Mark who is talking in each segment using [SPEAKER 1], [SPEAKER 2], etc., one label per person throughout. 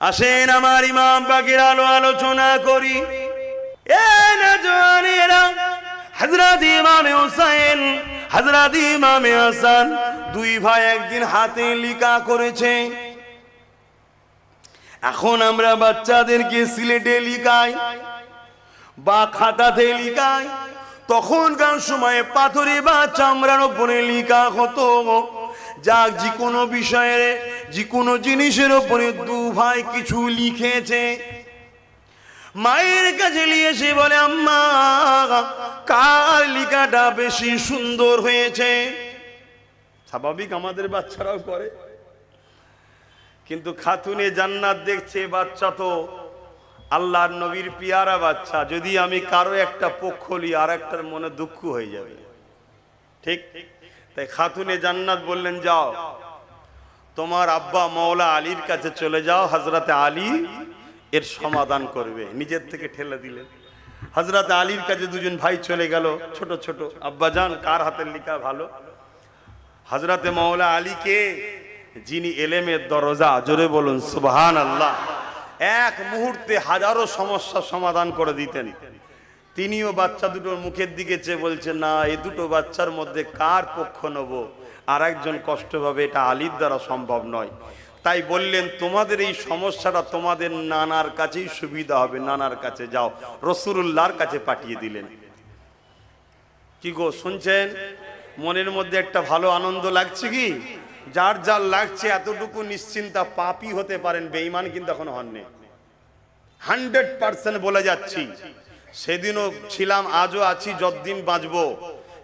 [SPEAKER 1] আসেন আমার ইমাম পাকের আলোচনা করি। এ নওজওয়ানেরা, হযরত ইমাম হুসাইন, হযরত ইমাম হাসান দুই ভাই একদিন হাতে লিখা করেছে। এখন আমরা বাচ্চাদেরকে সিলেটে লিখাই বা খাতাতে লিখাই, তখনকার সময়ে পাথরে বা চামড়ার উপরে লিখা হতো। যাক, যে কোনো বিষয়ে, যে কোনো জিনিসের উপরে দু ভাই কিছু লিখেছে। মায়ের কাছে নিয়ে এসে বলে, আম্মা কার লিখাটা বেশি সুন্দর হয়েছে? স্বাভাবিক, আমাদের বাচ্চারাও করে। কিন্তু খাতুনে জান্নাত দেখছে বাচ্চা তো আল্লাহর নবীর পিয়ারা বাচ্চা, যদি আমি কারো একটা পক্ষ নিই আর একটার মনে দুঃখ হয়ে যাবে। ঠিক তাই খাতুনে জান্নাত বললেন, যাও তোমার আব্বা মওলা আলীর কাছে চলে যাও, হযরতে আলী এর সমাধান করবে। নিজের থেকে ঠেলে দিলেন। হযরতে আলীর কাছে দুজন ভাই চলে গেল, ছোট ছোট। আব্বা জান, কার হাতের লেখা ভালো? হযরতে মওলা আলীকে, যিনি এলেমের দরজা, জোরে বলুন সুবহানাল্লাহ, এক মুহূর্তে হাজারো সমস্যার সমাধান করে দিতেন। তিনিও বাচ্চা দুটোর মুখের দিকে চেয়ে বলছেন, না, এই দুটো বাচ্চার মধ্যে কার পক্ষ নেব? আর একজন কষ্ট পাবে, এটা আলীর দ্বারা সম্ভব নয়। তাই বললেন, তোমাদের এই সমস্যাটা তোমাদের নানার কাছেই সুবিধা হবে, নানার কাছে যাও। রাসূলুল্লাহর কাছে পাঠিয়ে দিলেন। কি গো, শুনছেন? মনের মধ্যে একটা ভালো আনন্দ লাগছে কি? যার যার লাগছে এতটুকু নিশ্চিন্তা, পাপী হতে পারেন, বেঈমান কিন্তু এখনো হননি। 100% বলে যাচ্ছি। সেদিনও ছিলাম, আজও আছি, যতদিন বাঁচবো।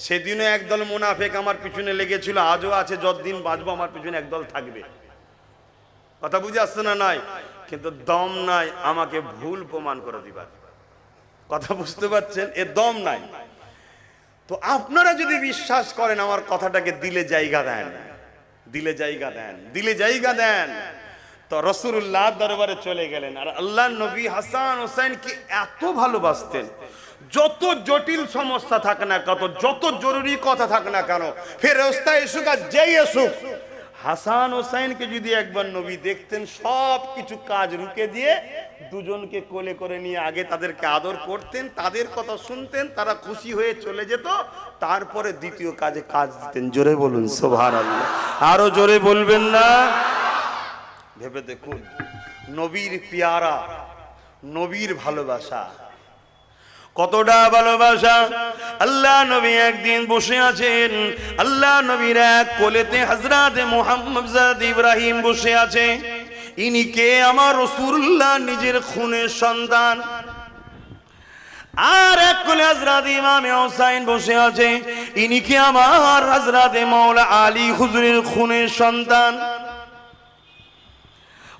[SPEAKER 1] সেদিনও একদল মুনাফেক আমার পিছনে লেগেছিল, আজও আছে, যতদিন বাঁচবো আমার পিছনে একদল থাকবে। কথা বুঝে আসছে না? নাই, কিন্তু দম নাই আমাকে ভুল প্রমাণ করে দিবার। কথা বুঝতে পারছেন? এ দম নাই। তো আপনারা যদি বিশ্বাস করেন, আমার কথাটাকে দিলে জায়গা দেন, দিলে জায়গা দেন, দিলে জায়গা দেন, তো রাসূলুল্লাহ দরবারে চলে গেলেন। আর আল্লাহর নবী হাসান হোসেনকে এত ভালোবাসতেন, যত জটিল সমস্যা থাকে না কত, যত জরুরি কথা থাকে না কেন, ফেরেশতা এসুক আর যেই এসুক, হাসান হোসেনকে যদি একবার নবী দেখতেন, সব কিছু কাজ রুকে দিয়ে দুজনকে কোলে করে নিয়ে আগে তাদেরকে আদর করতেন, তাদের কথা শুনতেন, তারা খুশি হয়ে চলে যেত, তারপরে দ্বিতীয় কাজে কাজ দিতেন। জোরে বলুন সুবহানাল্লাহ। আরো জোরে বলবেন না? ভেবে দেখুন, নবীর পিয়ারা, নবীর ভালোবাসা, কতটা ভালোবাসা। আল্লাহ নবী একদিন বসে আছেন, আল্লাহ নবীর এক কোলেতে হযরত মুহাম্মদ ইব্রাহিম বসে আছে। ইনি কে? আমার রাসূলুল্লাহ নিজের খুনের সন্তান। আর এক কোলে হযরত ইমাম হুসাইন বসে আছে। ইনি কে? আমার হযরত মাওলা আলী হুজুরের খুনের সন্তান।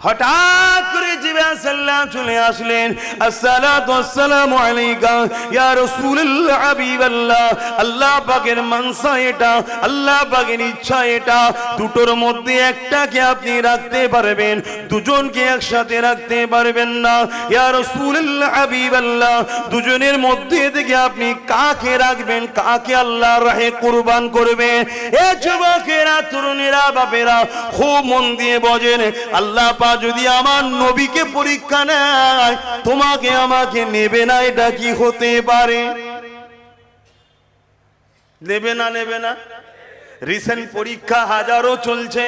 [SPEAKER 1] হঠাৎ করে জিবরাইল সাল্লাল্লাহু চলে আসলেন। আসসালাতু ওয়াসসালামু আলাইকা ইয়া রাসূলুল্লাহ হাবিবাল্লাহ। আল্লাহ পাকের মানসা এটা, আল্লাহ পাকের ইচ্ছা এটা। দুটোর মধ্যে একটাকে আপনি রাখতে পারবেন, দুজনকে একসাথে রাখতে পারবেন না। ইয়া রাসূলুল্লাহ হাবিবাল্লাহ, দুজনের মধ্যে থেকে আপনি কাকে রাখবেন, কাকে আল্লাহর রাহে কুরবান করবেন? এ যুবকেরা, তরুণেরা, বাপেরা, খুব মন দিয়ে বোঝেন। আল্লাহ যদি আমার নবীকে পরীক্ষা নেয়, তোমাকে আমাকে নেবে না, এটা কি হতে পারে? নেবে না, নেবে না? রিসেন্ট পরীক্ষা হাজারো চলছে।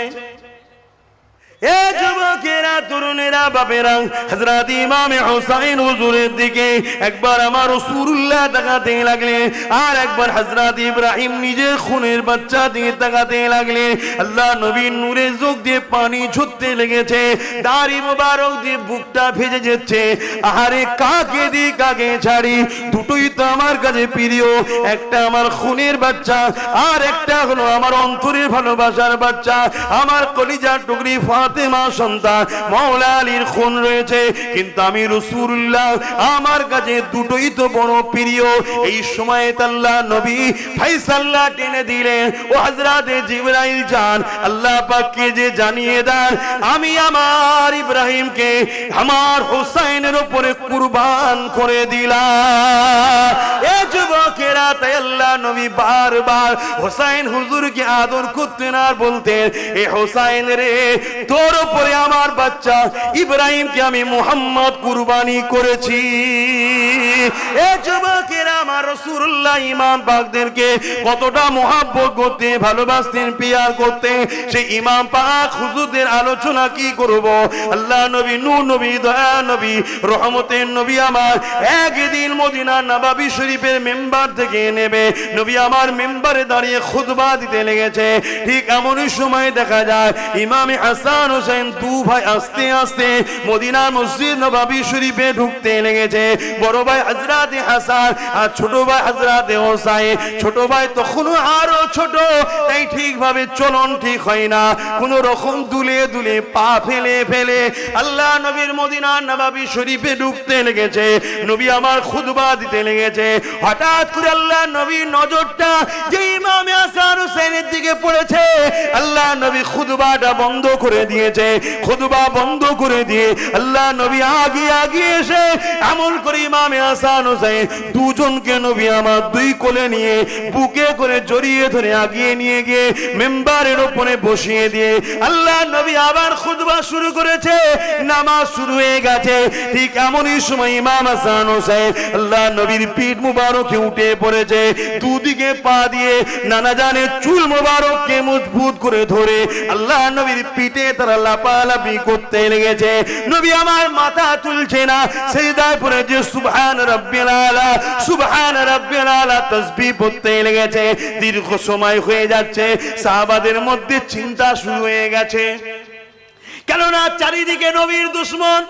[SPEAKER 1] এ যুবকেরা, তরুণেরা, বাপেরা, হযরত ইমাম হুসাইন হুজুরের দিকে একবার আমার রাসূলুল্লাহ তাকাতে লাগলেন, আর একবার হযরত ইব্রাহিম নিজের খুনের বাচ্চা দিয়ে তাকাতে লাগলেন। আল্লাহ নবীর নূরের চোখ দিয়ে পানি ঝরতে লেগেছে, দাড়ি মোবারক দিয়ে বুকটা ভেজে যাচ্ছে। আহারে, কাকে দি কাকে ছাড়ি? দুটোই তো আমার কাছে প্রিয়। একটা আমার খুনের বাচ্চা, আর একটা হলো আমার অন্তরের ভালোবাসার বাচ্চা, আমার কলিজার টুকরি ফাতেমা সন্তান মাওলা আলীর খুন রয়েছে। কিন্তু আমি রাসূলুল্লাহ, আমার কাছে দুটোই তো বড় প্রিয়। এই সময়ে আল্লাহ নবী ফায়সালা টেনে দিলেন, ও হযরত জিবরাইল যান, আল্লাহ পাককে যে জানিয়ে দেন, আমি আমার ইব্রাহিমকে আমার হোসাইনের উপরে কুরবান করে দিলাম। এ যুবকেরা, তাই আল্লাহ নবী বারবার হোসাইন হুজুরকে আদর করতেন আর বলতেন, এ হোসাইন রে, তোর উপরে আমার বাচ্চা ইব্রাহিমকে আমি মুহাম্মদ কুরবানি করেছি। এ যুবকেরা, আমার রাসূলুল্লাহ ইমাম পাকদেরকে কতটা মুহাব্বত করতে, ভালোবাসতেন, পিয়ার করতেন। সেই ইমাম পাক হুজুরদের আলোচনা কি করব। আল্লাহ নবী, নূর নবী, দয়া নবী, রহমতের নবী আমার একদিন মদিনা নববী শরীফের মেম্বার থেকে নেবে নবী আমার মেম্বারে দাঁড়িয়ে খুতবা দিতে লেগেছে। ঠিক এমনই সময় দেখা যায় ইমামে হাসান হোসেন দু ভাই আস্তে আস্তে মদিনা মসজিদ নববী শরীফে ঢুকতে লেগেছে। বড় ভাই হযরতে হাসান আর ছোট ভাই হযরতে হোসাইন। ছোট ভাই তখনও আরো ছোট, তাই ঠিকভাবে চলন ঠিক হয় না, কোন রকম দুলে দুলে পা ফেলে ফেলে আল্লাহ নবীর মদিনা নববী শরীফে ঢুকতে লেগেছে। নবী আমার খুতবা দিতে লেগেছে। হঠাৎ করে আল্লাহ নবীর নজরটা যে ইমামে হাসান হোসেনের দিকে পড়েছে, আল্লাহ নবী খুতবাটা বন্ধ করে দিয়েছে। খুতবা বন্ধ করে দিয়ে আল্লাহ নবী আগে এসে এমন করে ইমামে হাসান হোসেন দুজনকে নবী আমার দুই কোলে নিয়ে বুকে করে জড়িয়ে ধরে আগিয়ে নিয়ে গিয়ে মেম্বারের উপরে বসিয়ে দিয়ে আল্লাহ নবী আবার খুতবা শুরু করেছে। নামাজ শুরু হয়ে গেছে। ঠিক এমনই সময় ইমাম হাসান হোসেন আল্লাহ নবীর পিঠ মুবারকে উঠে পড়েছে। দুদিকে পা দিয়ে নানা জানের চুল মুবারককে মজবুত করে ধরে আল্লাহ নবীর পিঠে তারা লাপালাপি করতে লেগেছে। নবী আমার মাথা তুলছে না, সিজদায় পড়ে যে সুবহান রাব্বিল আলা, সুবহান রাব্বিল আলা তাসবিহ পড়তে লেগেছে। দীর্ঘ সময় হয়ে যাচ্ছে। সাহাবাদের মধ্যে চিন্তা শুরু হয়ে গেছে, কেননা চারিদিকে নবীর দুশমন।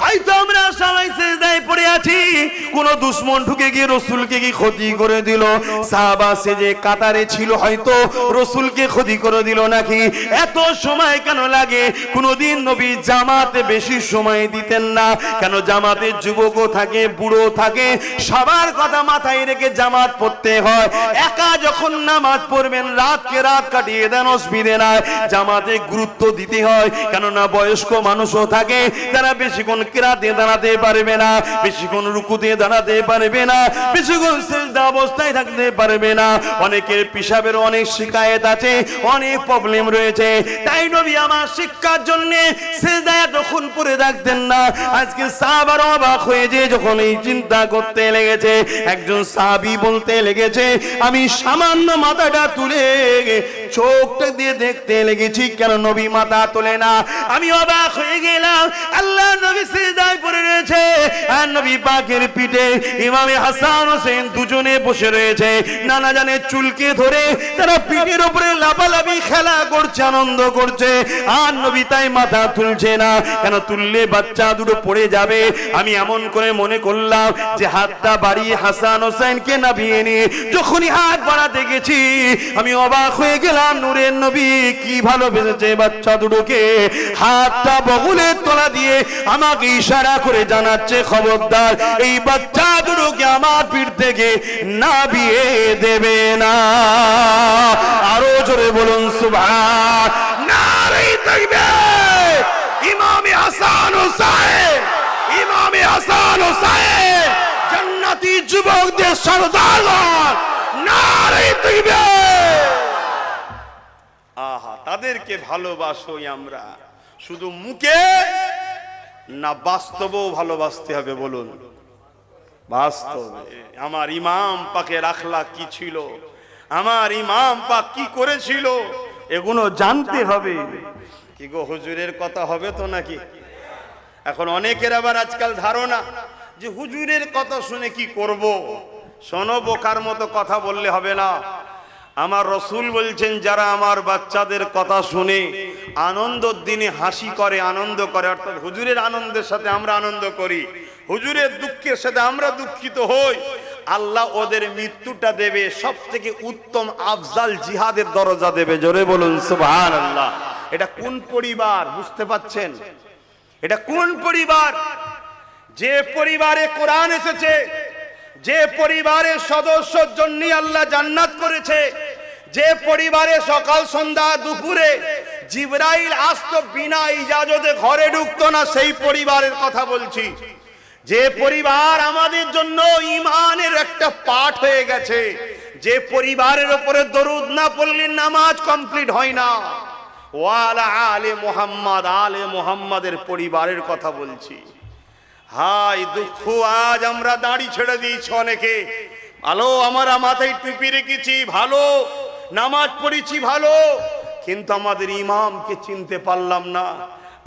[SPEAKER 1] হয়তো আমরা সবাই সিজদায় পড়ে আছি, কোন দুশমন ঢুকে গিয়ে রাসূলকে কি ক্ষতি করে দিল। সাহাবা সে যে কাতারে ছিল, হয়তো রাসূলকে ক্ষতি করে দিল নাকি। এত সময় কেন লাগে? কোনদিন নবী জামাতে বেশি সময় দিতেন না। কেন? জামাতে যুবকও থাকে, বুড়ো থাকে, সবার কথা মাথায় রেখে জামাত পড়তে হয়। একা যখন নামাজ পড়বেন, রাতকে রাত কাটিয়ে দেন, অসুবিধে নাই। জামাতে গুরুত্ব দিতে হয়, কেননা বয়স্ক মানুষও থাকে, তারা বেশিক্ষণ কিরাতে দাঁড়াতে পারবে না, বেশিক্ষণ রুকুতে দাঁড়াতে পারবে না, বেশিক্ষণ সিজদা অবস্থায় থাকতে পারবে না। অনেকের পেশাবের অনেক শিকায়েত আছে, অনেক প্রবলেম রয়েছে। তাই নবী আমার শিক্ষার জন্য সিজদায় তখন পড়ে থাকতেন না। আজকে সাহাবারা অবাক হয়ে যে যখন এই চিন্তা করতে লেগেছে, একজন সাহাবী বলতে লেগেছে, আমি সামান্য মাথাটা তুলে চোখটা দিয়ে দেখতে লেগেছি, কেন নবী মাথা তোলে না। আমি অবাক হয়ে গেলাম। আল্লাহ নবী সিজদায় পড়ে রয়েছে, আর নবী পাকের পিঠে ইমামে হাসান হোসেন দুজনে বসে রয়েছে। নানা জানের চুলকে ধরে তারা পিঠের উপরে লাফালাফি খেলা করছে, আনন্দ করছে। আর নবী তাই মাথা তুলছে না, কেন? তুললে বাচ্চা দুটো পড়ে যাবে। আমি এমন করে মনে করলাম যে হাতটা বাড়িয়ে হাসান হোসেনকে নামিয়ে নিয়ে যখনই হাত বাড়াতে গেছি, আমি অবাক হয়ে গেলাম। নূরের নবী কি ভালোবেসেছে বাচ্চা দুটোকে। হাতটা বগলের তলা দিয়ে আমাকে ইশারা করে জানাচ্ছে, খবরদার এই বাচ্চা দুটোকে আমার পিঠ থেকে নামিয়ে দেবে না। আরো জোরে বলুন সুবহান। নারে তাকবীর। ইমামে হাসান হোসেন, ইমামে হাসান হোসেন জান্নাতি যুবকদের সরদার। নারে তাকবীর। আহা, তাদেরকে ভালোবাসোই আমরা, শুধু মুখে না, বাস্তবেও ভালোবাসতে হবে। বলুন বাস্তবে। আমার ইমাম পাকের আখলাক কি ছিল, আমার ইমাম পাক কি করেছিল, এগুলো জানতে হবে। কি গো, হুজুরের কথা হবে তো নাকি? এখন অনেকের আবার আজকাল ধারণা যে হুজুরের কথা শুনে কি করব। শোনো, বোকার মতো কথা বললে হবে না। আমার রাসূল বলছেন, যারা আমার বাচ্চাদের কথা শুনে আনন্দের দিনে হাসি করে, আনন্দ করে, অর্থাৎ হুজুরের আনন্দের সাথে আমরা আনন্দ করি, হুজুরের দুঃখের সাথে আমরা দুঃখিত হই, আল্লাহ ওদের মৃত্যুটা দেবে সবথেকে উত্তম আফজাল জিহাদের দরজা দেবে। জোরে বলুন সুবহানাল্লাহ। এটা কোন পরিবার বুঝতে পাচ্ছেন? এটা কোন পরিবার? যে পরিবারে কোরআন এসেছে, যে পরিবারের সদস্যর জন্য আল্লাহ জান্নাত করেছে, যে পরিবারে সকাল সন্ধ্যা দুপুরে জিবরাইল আসতো, বিনা ইজাজতে ঘরে ঢুকতো না, সেই পরিবারের কথা বলছি। যে পরিবার আমাদের জন্য ঈমানের একটা পাঠ হয়ে গেছে, যে পরিবারের উপরে দরুদ না পড়লে নামাজ কমপ্লিট হয় না। ওয়ালা আলে মুহাম্মদ, আলে মুহাম্মাদের পরিবারের কথা বলছি। হাই দুঃখ, আজ আমরা দাড়ি ছেড়ে দিয়েছি অনেকে, ভালো আমরা মাথায় টুপি রেখেছি, ভালো নামাজ পড়েছি ভালো, কিন্তু আমাদের ইমামকে চিনতে পারলাম না,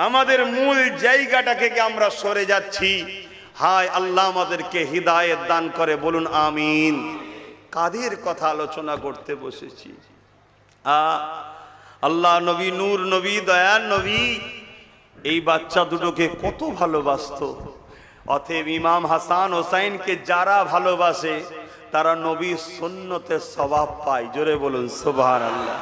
[SPEAKER 1] আমাদের মূল জায়গাটাকে আমরা সরে যাচ্ছি। হায় আল্লাহ আমাদেরকে হিদায়াত দান করে, বলুন আমিন। কাদের কথা আলোচনা করতে বসেছি? আল্লাহ নবী, নূর নবী, দয়ার নবী এই বাচ্চা দুটোকে কত ভালোবাসতো। অতএব ইমাম হাসান হোসাইনকে যারা ভালোবাসে তারা নবীর সুন্নতে সওয়াব পায়। জোরে বলুন সুবহানাল্লাহ।